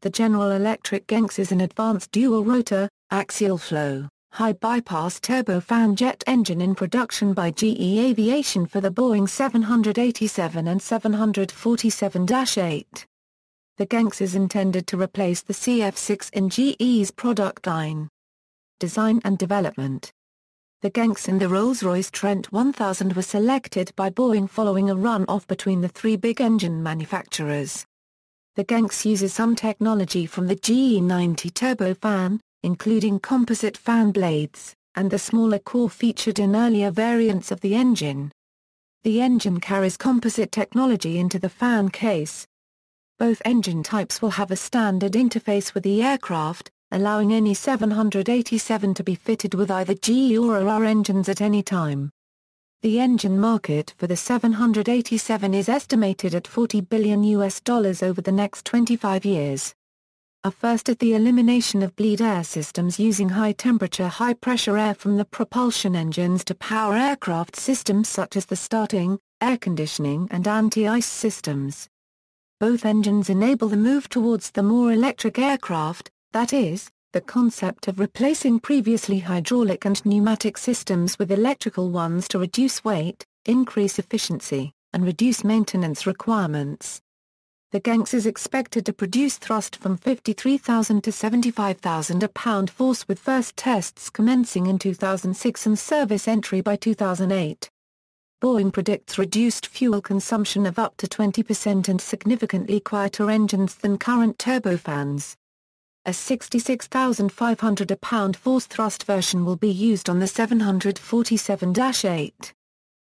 The General Electric GEnx is an advanced dual-rotor, axial flow, high-bypass turbofan jet engine in production by GE Aviation for the Boeing 787 and 747-8. The GEnx is intended to replace the CF6 in GE's product line. Design and development. The GEnx and the Rolls-Royce Trent 1000 were selected by Boeing following a run-off between the three big engine manufacturers. The GEnx uses some technology from the GE90 turbofan, including composite fan blades, and the smaller core featured in earlier variants of the engine. The engine carries composite technology into the fan case. Both engine types will have a standard interface with the aircraft, allowing any 787 to be fitted with either GE or AR engines at any time. The engine market for the 787 is estimated at $40 billion over the next 25 years. A first at the elimination of bleed air systems using high-temperature high-pressure air from the propulsion engines to power aircraft systems such as the starting, air conditioning and anti-ice systems. Both engines enable the move towards the more electric aircraft, that is, the concept of replacing previously hydraulic and pneumatic systems with electrical ones to reduce weight, increase efficiency, and reduce maintenance requirements. The GEnx is expected to produce thrust from 53,000 to 75,000 pound-force with first tests commencing in 2006 and service entry by 2008. Boeing predicts reduced fuel consumption of up to 20% and significantly quieter engines than current turbofans. A 66,500 pound-force thrust version will be used on the 747-8.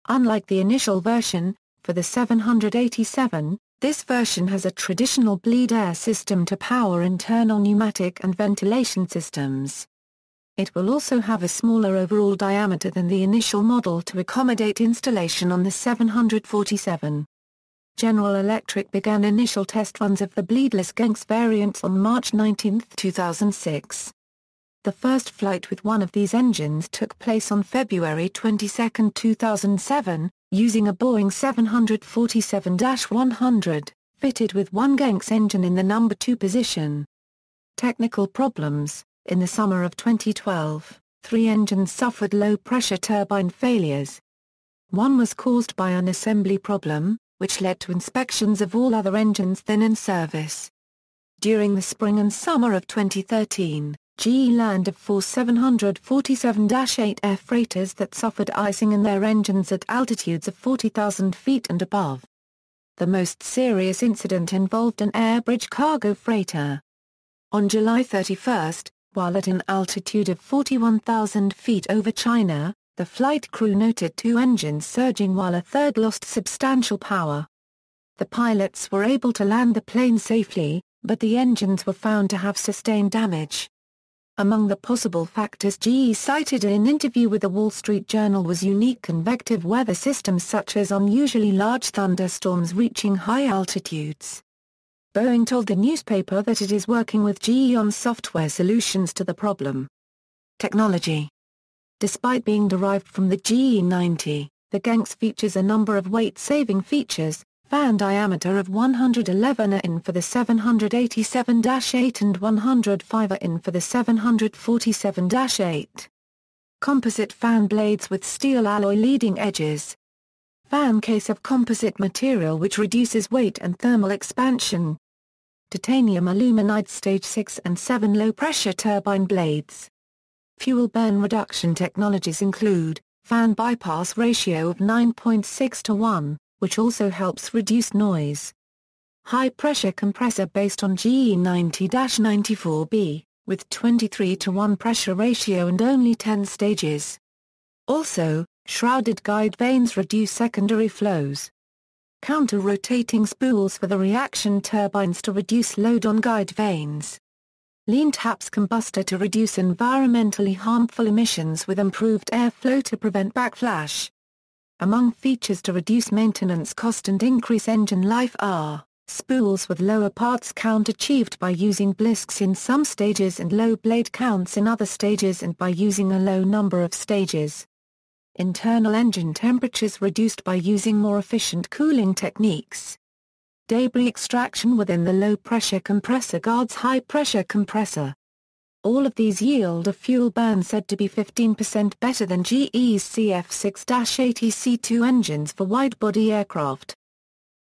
Unlike the initial version, for the 787, this version has a traditional bleed air system to power internal pneumatic and ventilation systems. It will also have a smaller overall diameter than the initial model to accommodate installation on the 747. General Electric began initial test runs of the bleedless GEnx variants on March 19, 2006. The first flight with one of these engines took place on February 22, 2007, using a Boeing 747-100, fitted with one GEnx engine in the number 2 position. Technical problems. In the summer of 2012, 3 engines suffered low-pressure turbine failures. One was caused by an assembly problem, which led to inspections of all other engines then in service. During the spring and summer of 2013, GE learned of 4 747-8 air freighters that suffered icing in their engines at altitudes of 40,000 feet and above. The most serious incident involved an air bridge cargo freighter. On July 31, while at an altitude of 41,000 feet over China, the flight crew noted 2 engines surging while a third lost substantial power. The pilots were able to land the plane safely, but the engines were found to have sustained damage. Among the possible factors GE cited in an interview with the Wall Street Journal was unique convective weather systems such as unusually large thunderstorms reaching high altitudes. Boeing told the newspaper that it is working with GE on software solutions to the problem. Technology. Despite being derived from the GE90, the GEnx features a number of weight-saving features, fan diameter of 111 in for the 787-8 and 105 in for the 747-8. Composite fan blades with steel alloy leading edges. Fan case of composite material which reduces weight and thermal expansion. Titanium aluminide stage 6 and 7 low-pressure turbine blades. Fuel burn reduction technologies include, fan bypass ratio of 9.6 to 1, which also helps reduce noise. High-pressure compressor based on GE90-94B, with 23 to 1 pressure ratio and only 10 stages. Also, shrouded guide vanes reduce secondary flows. Counter-rotating spools for the reaction turbines to reduce load on guide vanes. Lean taps combustor to reduce environmentally harmful emissions with improved airflow to prevent backflash. Among features to reduce maintenance cost and increase engine life are, spools with lower parts count achieved by using blisks in some stages and low blade counts in other stages and by using a low number of stages. Internal engine temperatures reduced by using more efficient cooling techniques. Debris extraction within the low-pressure compressor guards high-pressure compressor. All of these yield a fuel burn said to be 15% better than GE's CF6-80C2 engines for wide-body aircraft.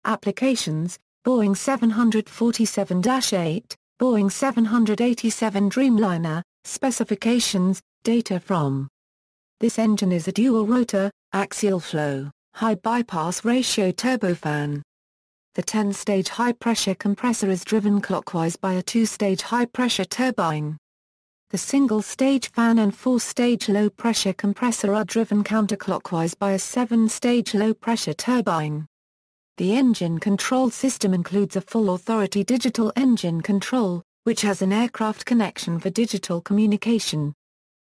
Applications: Boeing 747-8, Boeing 787 Dreamliner. Specifications, data from. This engine is a dual-rotor, axial flow, high bypass ratio turbofan. The 10-stage high-pressure compressor is driven clockwise by a 2-stage high-pressure turbine. The single-stage fan and 4-stage low-pressure compressor are driven counterclockwise by a 7-stage low-pressure turbine. The engine control system includes a full-authority digital engine control, which has an aircraft connection for digital communication.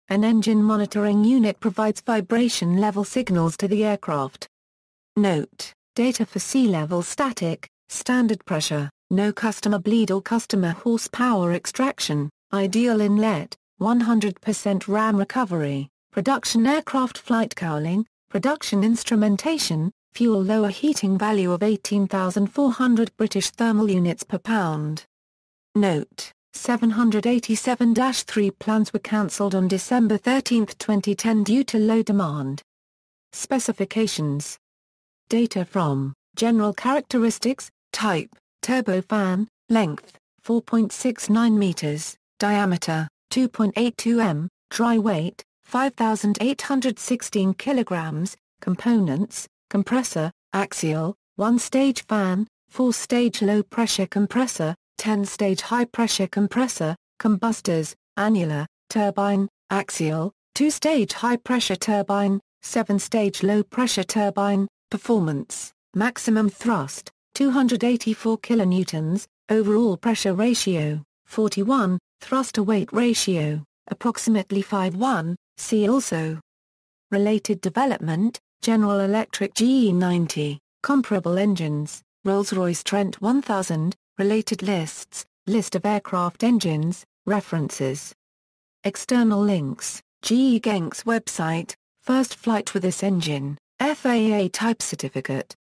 An engine monitoring unit provides vibration level signals to the aircraft. Note: data for sea level static, standard pressure, no customer bleed or customer horsepower extraction, ideal inlet, 100% ram recovery, production aircraft flight cowling, production instrumentation, fuel lower heating value of 18,400 British thermal units per pound. Note: 787-3 plans were cancelled on December 13, 2010 due to low demand. Specifications. Data from General Characteristics, Type, Turbofan, Length, 4.69 meters, Diameter, 2.82 m, Dry weight, 5,816 kilograms, Components, Compressor, Axial, 1-stage fan, 4-stage low-pressure compressor, 10-stage high-pressure compressor, Combustors, Annular, Turbine, Axial, 2-stage high-pressure turbine, 7-stage low-pressure turbine. Performance: maximum thrust, 284 kilonewtons, overall pressure ratio, 41, thrust-to-weight ratio, approximately 5:1, see also. Related development: General Electric GE90, comparable engines, Rolls-Royce Trent 1000, related lists, list of aircraft engines, references. External links: GE GEnx website, first flight with this engine, FAA type certificate.